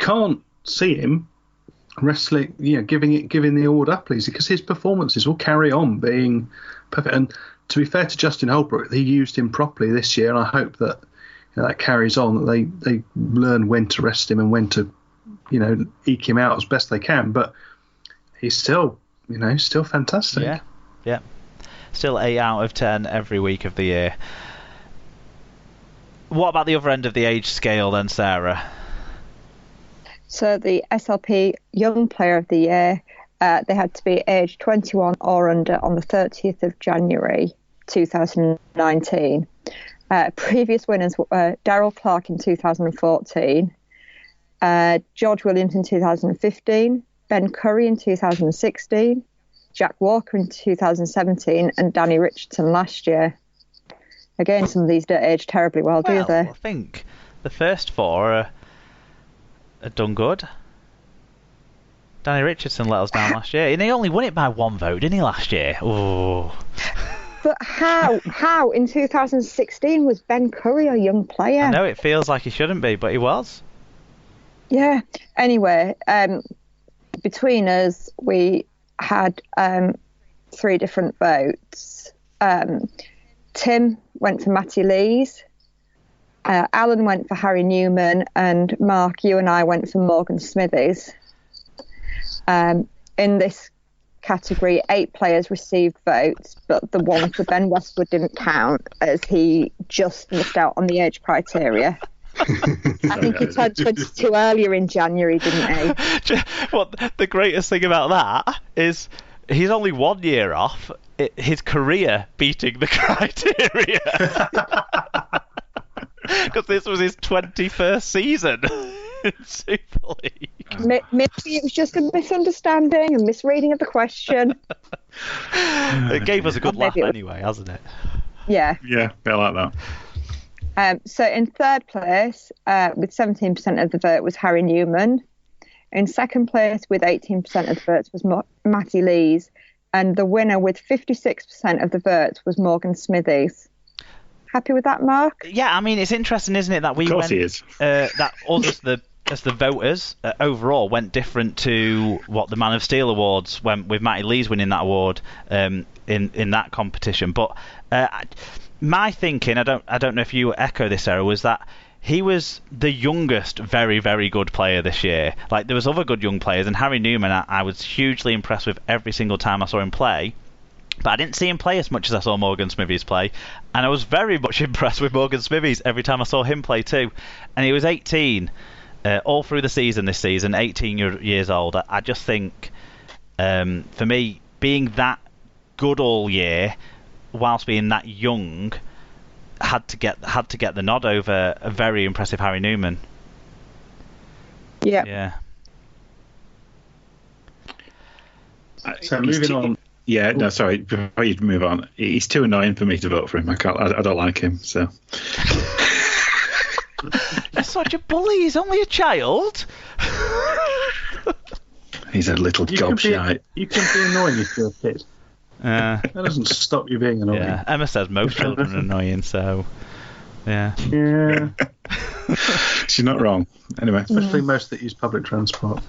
can't see him wrestling, giving the award up easy, because his performances will carry on being perfect. And to be fair to Justin Holbrook, he used him properly this year, and I hope that that carries on. That they learn when to rest him and when to eke him out as best they can. But he's still fantastic. Yeah. Still 8 out of 10 every week of the year. What about the other end of the age scale then, Sarah? So the SLP Young Player of the Year, they had to be aged 21 or under on the 30th of January 2019. Previous winners were Darryl Clark in 2014, George Williams in 2015, Ben Curry in 2016, Jack Walker in 2017, and Danny Richardson last year. Again, some of these don't age terribly well, do they? I think the first four are done good. Danny Richardson let us down last year, and he only won it by 1 vote, didn't he, last year? Oh. But how in 2016 was Ben Curry a young player? I know it feels like he shouldn't be, but he was. Yeah. Anyway, between us, we had 3 different votes. Tim went for Matty Lees, Alan went for Harry Newman, and Mark, you and I went for Morgan Smithies. In this category, 8 players received votes, but the one for Ben Westwood didn't count, as he just missed out on the age criteria. I think he turned 22 earlier in January, didn't he? Well, the greatest thing about that is he's only 1 year off his career beating the criteria. Because this was his 21st season in Super League. Maybe it was just a misunderstanding, a misreading of the question. It gave us a good laugh anyway, hasn't it? Yeah. Yeah, I like that. So in third place, with 17% of the vote, was Harry Newman. In second place, with 18% of the votes, was Matty Lees. And the winner, with 56% of the votes, was Morgan Smithies. Happy with that, Mark? Yeah, I mean, it's interesting, isn't it, that we went... he is. That us, as the voters, overall, went different to what the Man of Steel Awards went, with Matty Lees winning that award in that competition. But my thinking, I don't know if you echo this, Sarah, was that he was the youngest very, very good player this year. Like, there was other good young players, and Harry Newman, I was hugely impressed with every single time I saw him play. But I didn't see him play as much as I saw Morgan Smithies play. And I was very much impressed with Morgan Smithies every time I saw him play too. And he was 18 all through the season this season, 18 years old. I just think, for me, being that good all year, whilst being that young, had to get the nod over a very impressive Harry Newman. Yeah. So moving on. Yeah, no, sorry. Before you move on, he's too annoying for me to vote for him. I don't like him. So you're such a bully. He's only a child. He's a little gobshite. You can be annoying if you're a kid. That doesn't stop you being annoying. Yeah, Emma says most children are annoying, so yeah. She's not wrong. Anyway, especially most that use public transport.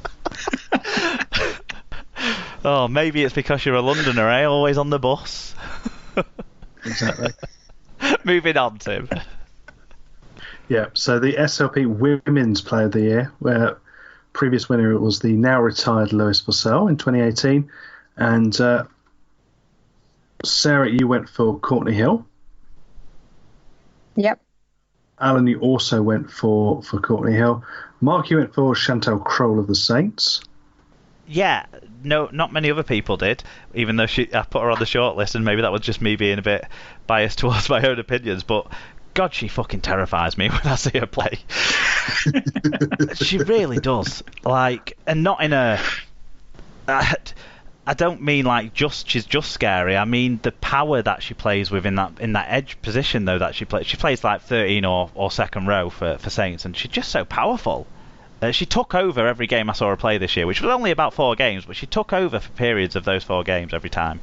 Oh, maybe it's because you're a Londoner, eh? Always on the bus. Exactly. Moving on, Tim. Yeah, so the SLP Women's Player of the Year, where previous winner was the now retired Lois Purcell in 2018, and Sarah, you went for Courtney Hill. Yep. Alan, you also went for Courtney Hill. Mark, you went for Chantal Kroll of the Saints. Yeah, no, not many other people did, even though I put her on the shortlist, and maybe that was just me being a bit biased towards my own opinions, but God, she fucking terrifies me when I see her play. She really does. Like, and not in a... I don't mean like she's just scary. I mean the power that she plays with in that edge position though that she plays. She plays like 13 or second row for Saints, and she's just so powerful. She took over every game I saw her play this year, which was only about 4 games, but she took over for periods of those 4 games every time.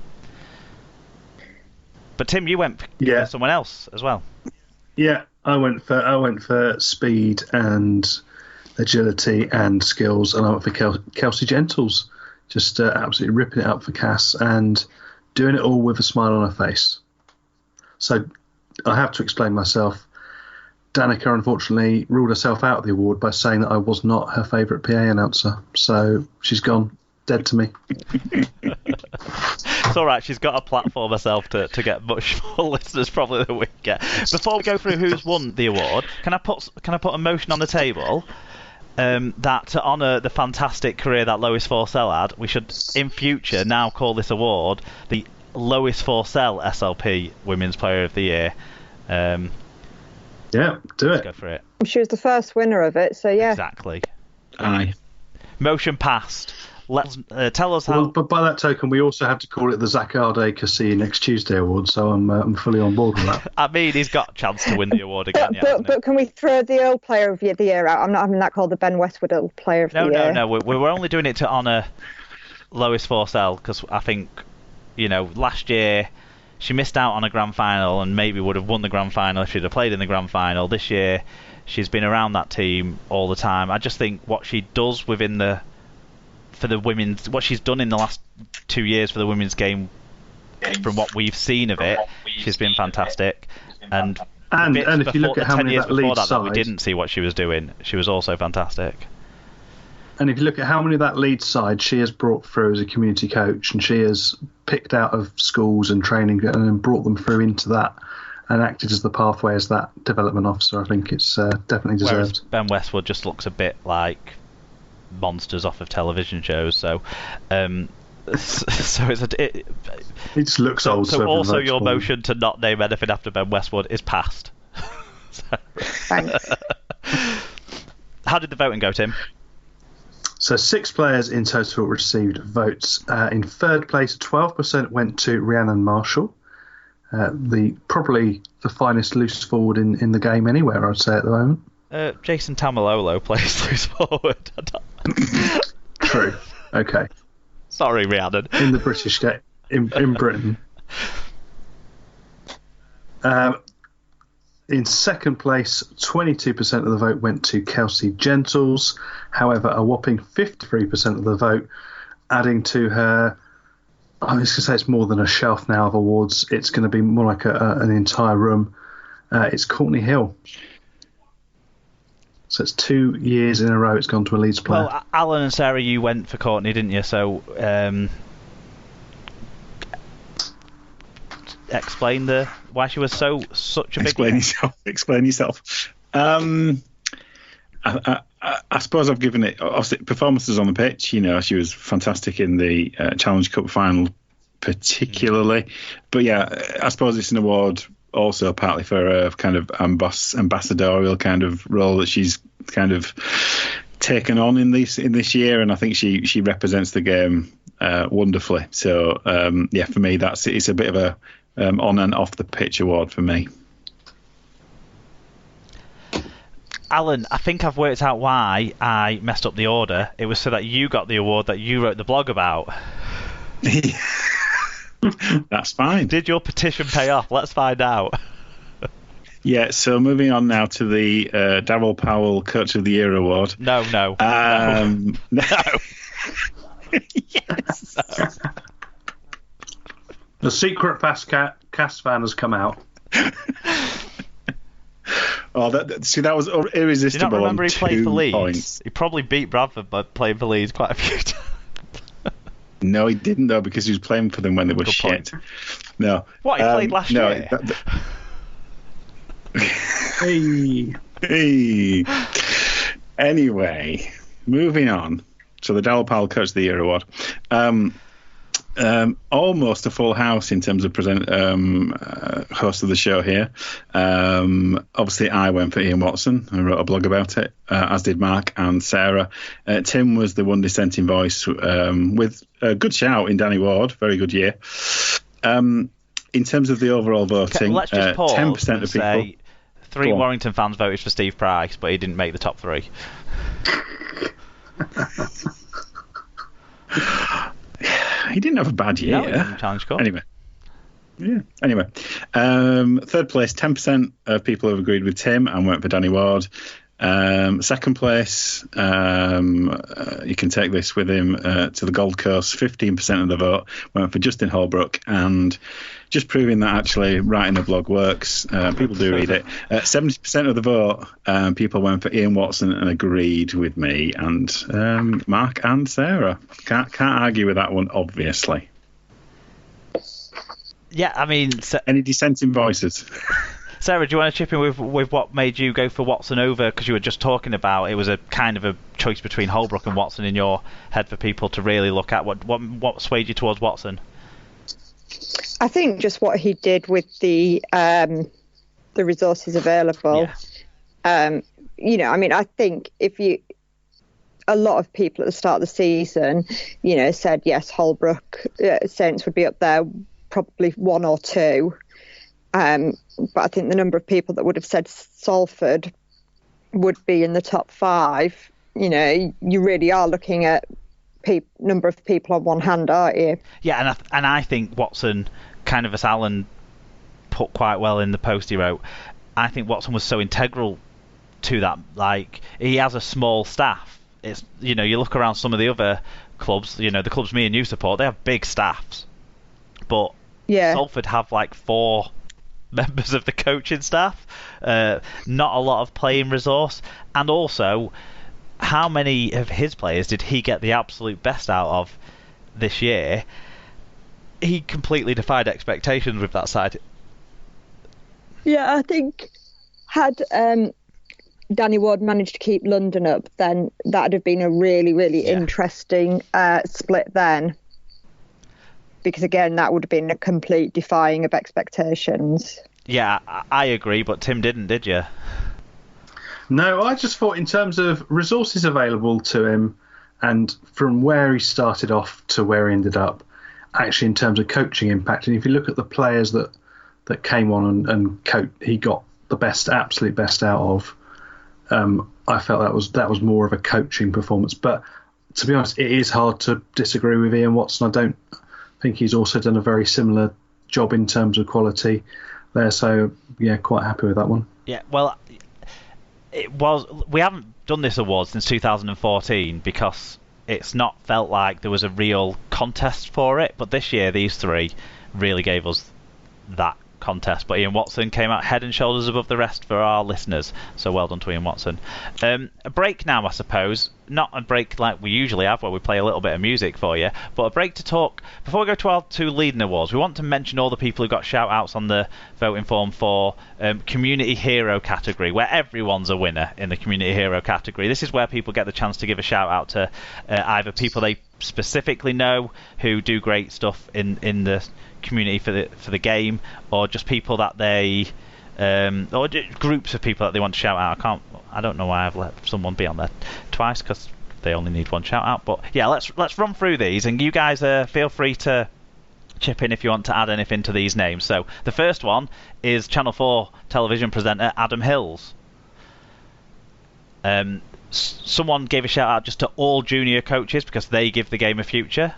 But Tim, you went for someone else as well. Yeah, I went for speed and agility and skills, and I went for Kelsey Gentles, just absolutely ripping it up for Cass and doing it all with a smile on her face. So I have to explain myself. Danica, unfortunately, ruled herself out of the award by saying that I was not her favourite PA announcer. So she's gone, dead to me. It's all right. She's got a platform herself to get much more listeners probably than we get. Before we go through who's won the award, can I put a motion on the table that to honour the fantastic career that Lois Forsell had, we should in future now call this award the Lois Forsell SLP Women's Player of the Year. Yeah, do Let's it. go for it. She was the first winner of it, so yeah. Exactly. Aye. Motion passed. Let's tell us how. Well, but by that token, we also have to call it the Zach Ardacre Next Tuesday Award, so I'm fully on board with that. I mean, he's got a chance to win the award again. But can we throw the Earl Player of the Year out? I'm not having that called the Ben Westwood Earl Player of the Year. No. We're only doing it to honour Lois Forsell because I think, last year she missed out on a grand final and maybe would have won the grand final if she'd have played in the grand final. This year, she's been around that team all the time. I just think what she does for the women's, what she's done in the last 2 years for the women's game, from what we've seen of it, she's been fantastic. And if you look at how many of that lead that we side, didn't see what she was doing, she was also fantastic. and if you look at how many of that lead side she has brought through as a community coach, and she has picked out of schools and training and then brought them through into that and acted as the pathway as that development officer, I think it's definitely deserved. Whereas Ben Westwood just looks a bit like monsters off of television shows, so it just looks old. So also your motion to not name anything after Ben Westwood is passed. Thanks. How did the voting go, Tim? So 6 players in total received votes. In third place, 12% went to Rhiannon Marshall, probably the finest loose forward in the game anywhere, I'd say at the moment. Jason Tamalolo plays loose forward. True. Okay. Sorry, Rhiannon. In the British game, in Britain. In second place, 22% of the vote went to Kelsey Gentles. However, a whopping 53% of the vote, adding to her, I was going to say it's more than a shelf now of awards. It's going to be more like an entire room. It's Courtney Hill. So it's 2 years in a row it's gone to a Leeds player. Well, Alan and Sarah, you went for Courtney, didn't you? So explain why she was such a big. Explain yourself. I suppose I've given it obviously performances on the pitch. She was fantastic in the Challenge Cup final, particularly. But yeah, I suppose it's an award also partly for a kind of ambassadorial kind of role that she's kind of taken on in this year, and I think she represents the game wonderfully. So for me, it's a bit of a on and off the pitch award for me. Alan, I think I've worked out why I messed up the order. It was so that you got the award that you wrote the blog about. That's fine. Did your petition pay off? Let's find out. Yeah, so moving on now to the Darryl Powell Coach of the Year award. No. No. Yes. No. The secret Cast fan has come out. Oh, that was irresistible. Do you not remember he played for Leeds? Points. He probably beat Bradford by playing for Leeds quite a few times. No, he didn't though, because he was playing for them when they were shit. No. What, he played last year? Hey. Anyway, moving on. So the Darryl Powell Coach of the Year award. Almost a full house in terms of host of the show here. Obviously, I went for Ian Watson. I wrote a blog about it, as did Mark and Sarah. Tim was the one dissenting voice with a good shout in Danny Ward. Very good year. In terms of the overall voting, let's just pause 10% of people. Say 3 Warrington fans voted for Steve Price, but he didn't make the top 3. He didn't have a bad year. No, he didn't Challenge Cup. Anyway. Third place, 10% of people have agreed with Tim and went for Danny Ward. Second place, you can take this with him to the Gold Coast. 15% of the vote went for Justin Holbrook, and just proving that actually writing a blog works. People do read it. 70% of the vote, people went for Ian Watson and agreed with me and Mark and Sarah. Can't argue with that one, obviously. Yeah, I mean, any dissenting voices? Sarah, do you want to chip in with what made you go for Watson over? Because you were just talking about it was a kind of a choice between Holbrook and Watson in your head for people to really look at. What swayed you towards Watson? I think just what he did with the resources available. Yeah. I mean, I think a lot of people at the start of the season, said yes, Holbrook, Saints would be up there, probably 1 or 2. But I think the number of people that would have said Salford would be in the top 5. You really are looking at number of people on one hand, aren't you? Yeah, and I think Watson, kind of as Alan put quite well in the post he wrote, I think Watson was so integral to that. Like, he has a small staff. It's you look around some of the other clubs, the clubs me and you support, they have big staffs, but Salford have like 4 members of the coaching staff, not a lot of playing resource, and also how many of his players did he get the absolute best out of this year? He completely defied expectations with that side. Yeah, I think had Danny Ward managed to keep London up, then that would have been a really, really interesting split then. Because again, that would have been a complete defying of expectations. Yeah, I agree, but Tim didn't, did you? No, I just thought in terms of resources available to him and from where he started off to where he ended up, actually in terms of coaching impact, and if you look at the players that came on and he got the absolute best out of, I felt that was more of a coaching performance. But to be honest, it is hard to disagree with Ian Watson. I don't think he's also done a very similar job in terms of quality there. So yeah, quite happy with that one. Yeah, well, we haven't done this award since 2014 because it's not felt like there was a real contest for it. But this year, these 3 really gave us that contest. But Ian Watson came out head and shoulders above the rest for our listeners. So well done to Ian Watson. A break now, I suppose. Not a break like we usually have where we play a little bit of music for you, but a break to talk. Before we go to our 2 leading awards, we want to mention all the people who got shout outs on the voting form for Community Hero category, where everyone's a winner in the Community Hero category. This is where people get the chance to give a shout out to either people they specifically know who do great stuff in the community for the game, or just people that they or groups of people that they want to shout out. I don't know why I've let someone be on there twice, because they only need one shout out. But yeah, let's run through these, and you guys feel free to chip in if you want to add anything to these names. So the first one is Channel 4 television presenter Adam Hills. Someone gave a shout out just to all junior coaches because they give the game a future.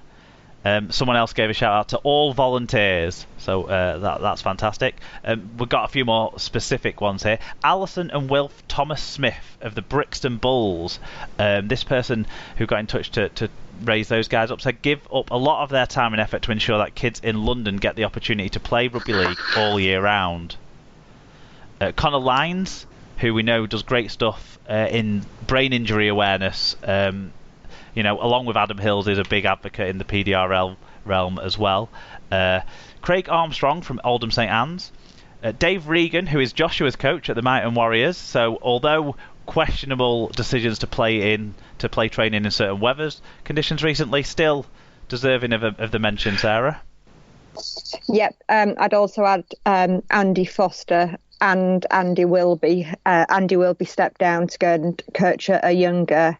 Someone else gave a shout out to all volunteers, so that's fantastic. We've got a few more specific ones here. Alison and Wilf Thomas Smith of the Brixton Bulls. This person who got in touch to raise those guys up said give up a lot of their time and effort to ensure that kids in London get the opportunity to play rugby league all year round. Connor Lines, who we know does great stuff in brain injury awareness. Along with Adam Hills, is a big advocate in the PDRL realm as well. Craig Armstrong from Oldham St Anne's. Dave Regan, who is Joshua's coach at the Mighton Warriors. So although questionable decisions to play training in certain weather conditions recently, still deserving of the mention, Sarah. Yep, I'd also add Andy Foster and Andy Wilby. Andy Wilby stepped down to go and coach a younger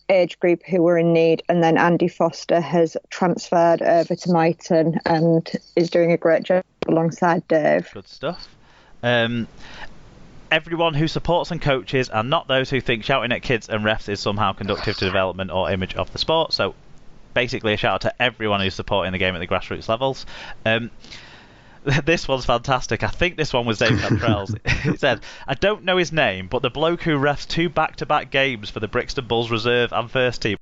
age group who were in need, and then Andy Foster has transferred over to Mighton and is doing a great job alongside Dave. Good stuff. Everyone who supports and coaches, and not those who think shouting at kids and refs is somehow conducive to development or image of the sport. So basically a shout out to everyone who's supporting the game at the grassroots levels. This one's fantastic. I think this one was Dave Cantrell's. He said, I don't know his name, but the bloke who refs 2 back-to-back games for the Brixton Bulls reserve and first team